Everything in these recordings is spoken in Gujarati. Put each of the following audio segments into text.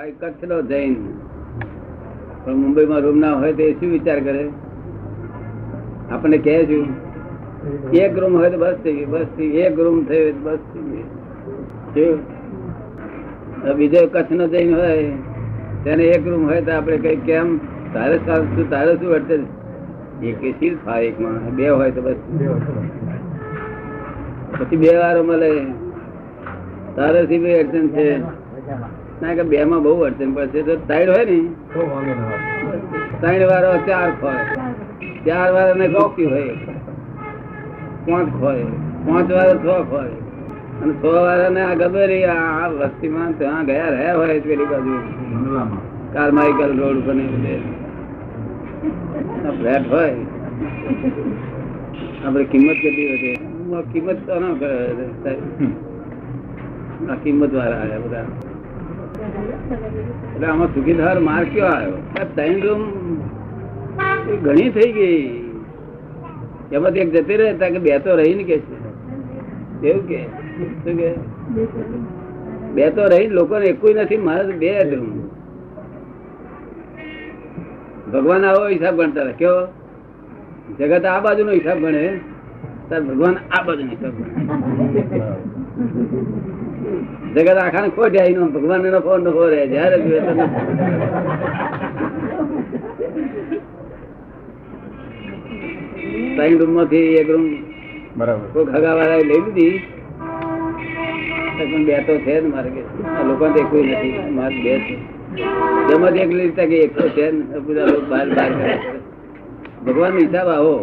હોય કચ્છ નો જૈન પણ મુંબઈમાં રૂમ ના હોય તો એ શું વિચાર કરે? આપણને કહે છું એક રૂમ હોય તો બસ થઈ ગયું, બસ એક રૂમ થયો બસ થઈ ગયું. બીજો કચ્છ નો જૈન હોય તેને એક રૂમ હોય તો આપણે કઈ કેમ તારે શું વર્તે? એક શીલ થાય એકમાં બે હોય તો બસ પછી બે વારો મળે તારે થી બે અડચણ છે ના કે બે માં બહુ અડચણ પડશે તો સાઈડ હોય ને સાઈડ વાળો ચાર હોય, ચાર વાળા ને ગોપી હોય, પાંચ હોય, પાંચ વાળા છ હોય અને છ વાળા ને આ ગબર આ વસ્તીમાં ત્યાં ગયા રહ્યા હોય પેલી બાજુ કારમાઇકલ રોડ ઉપર ફ્લેટ હોય. આપડે કિંમત કેટલી હોય કિંમત તો ના કરે આ કિંમત વાળા આવ્યા બધા એટલે આમાં સુખીધાર માર કયો આવ્યો? ત્રણ રૂમ ઘણી થઈ ગઈ એમાંથી એક જતી રહે કે બે તો રહી ને કે છે એવું કે શું કે બે તો રહી લોકોને એકુય નથી મારે બે રૂમ. ભગવાન આવો હિસાબ ગણતા હતા કેવો? જગત આ બાજુ નો હિસાબ ગણે તાર ભગવાન આ બાજુ નો હિસાબ ગણે. જગત આખા ને ખોટ ભગવાન નો ફોન નો રહે જયારે ત્રણ રૂમ માંથી એક રૂમ કોઈ ખગા વાળા લઈ લીધી બે તો છે ને મારે કે લોકો કોઈ નથી મારે બે છે જેમાંથી એક લીધા કે એક તો છે બહાર બહાર ભગવાન નો હિસાબ આવો.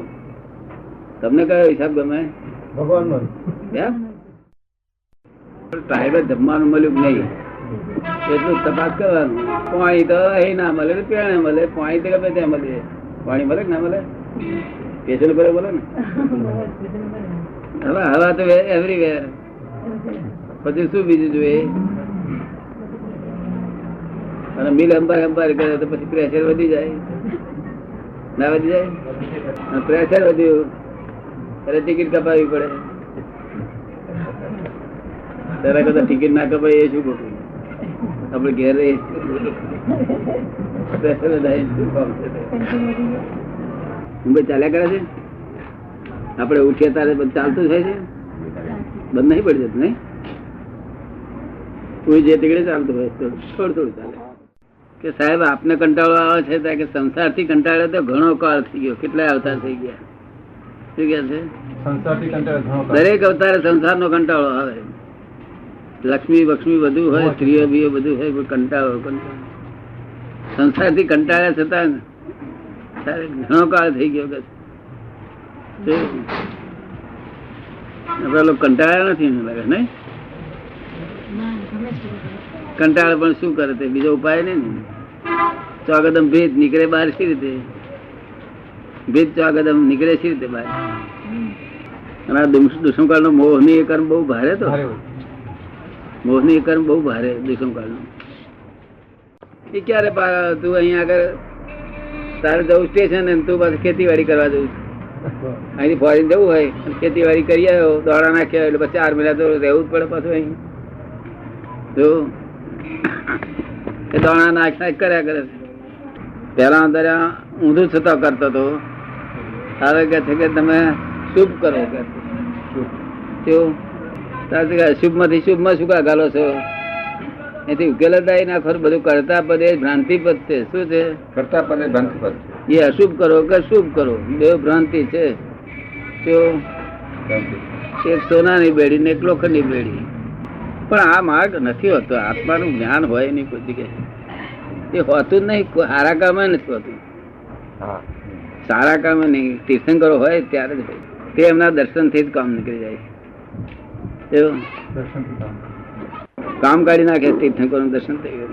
તમને કયો હિસાબ ગમે? ભગવાન નો. ટ્રાઇબલ જમવાનું મળ્યું નહીં એટલું તપાસ કરવાનું. પાણી તો અહીં ના મળે પેણે મળે, પાણી તો ગમે ત્યાં મળે. પાણી મળે કે ના મળે? પેશન કરે બોલે ને હવે હવા તો એવરીવેર. પછી શું બીજું જોઈએ? અને મિલ અંબાર કરે તો પછી પ્રેશર વધી જાય ના વધી જાય? પ્રેશર વધ્યું ત્યારે ટિકિટ કપાવવી પડે. તારા કરતા ટિકિટ ના કપાય એ શું ખોટું? આપડે ઘેર મુંબઈ ચાલ્યા કરે છે. આપડે ઉઠીએ તારે ચાલતું થાય છે, બંધ નહીં પડી જતું નહીં. કોઈ જે તીકડે ચાલતું હોય થોડું થોડું ચાલે. કે સાહેબ આપને કંટાળો આવે છે કે સંસાર થી કંટાળે તો ઘણો કાળ થઈ ગયો, કેટલાય અવતાર થઈ ગયા. શું કે છે? દરેક અવતારે સંસાર નો કંટાળો આવે. લક્ષ્મી બક્ષ્મી બધું હોય, સ્ત્રીઓ બીઓ બધું હોય, કંટાળો સંસાર થી કંટાળ્યા છતાં ઘણો કાળ થઈ ગયો. આપડા લોકો કંટાળ્યા નથી લાગે ને? કંટાળે પણ શું કરે તે બીજો ઉપાય નહીં ને. ચોગદમ ભેદ નીકળે બહાર સી રીતે? ભેદ ચોગદમ નીકળે સી રીતે બહાર? અને આ દુષ્મકાળ નો મોહની કર્મ બહુ ભારે તો મોહની કર્મ બહુ ભારે દુષ્મકાળ નો. એ ક્યારે તું અહીંયા આગળ તારે જવું સ્ટેશન ને તું પાછું ખેતીવાડી કરવા જવું અહીંથી ફોરીન જવું હોય ખેતીવાડી કરી આવ્યો દોડા નાખ્યા એટલે પછી 4 મહિના તો રહેવું જ પડે પાછું અહીં. જો એ દોડા નાખ કર્યા કરે. પેલા અંદર ઊંધું છતાં કરતો હતો, હવે કે છે કે તમે શુભ કરો કે શુભ માંથી શુભ માં શું ગાલો છો? એથી ઉકેલ જ આવી નાખો. બધું કરતા પદે ભ્રાંતિ પદ છે. શું છે? કરતા પદે ભ્રાંતિ પદ. એ અશુભ કરો કે શુભ કરો બે ભ્રાંતિ છે. એક સોનાની બેડી ને એક લોખંડની બેડી. પણ આ માર્ગ નથી હોતો. આત્માનું જ્ઞાન હોય નહીં કોઈ જગ્યાએ. એ હોતું જ નહીં. સારા કામે નથી હોતું. સારા કામે નહીં. તીર્થંકરો હોય ત્યારે જ હોય. તે એમના દર્શન થી જ કામ નીકળી જાય. એવું કામ કાઢી નાખે તીર્થંકરો નું દર્શન થઈ ગયું.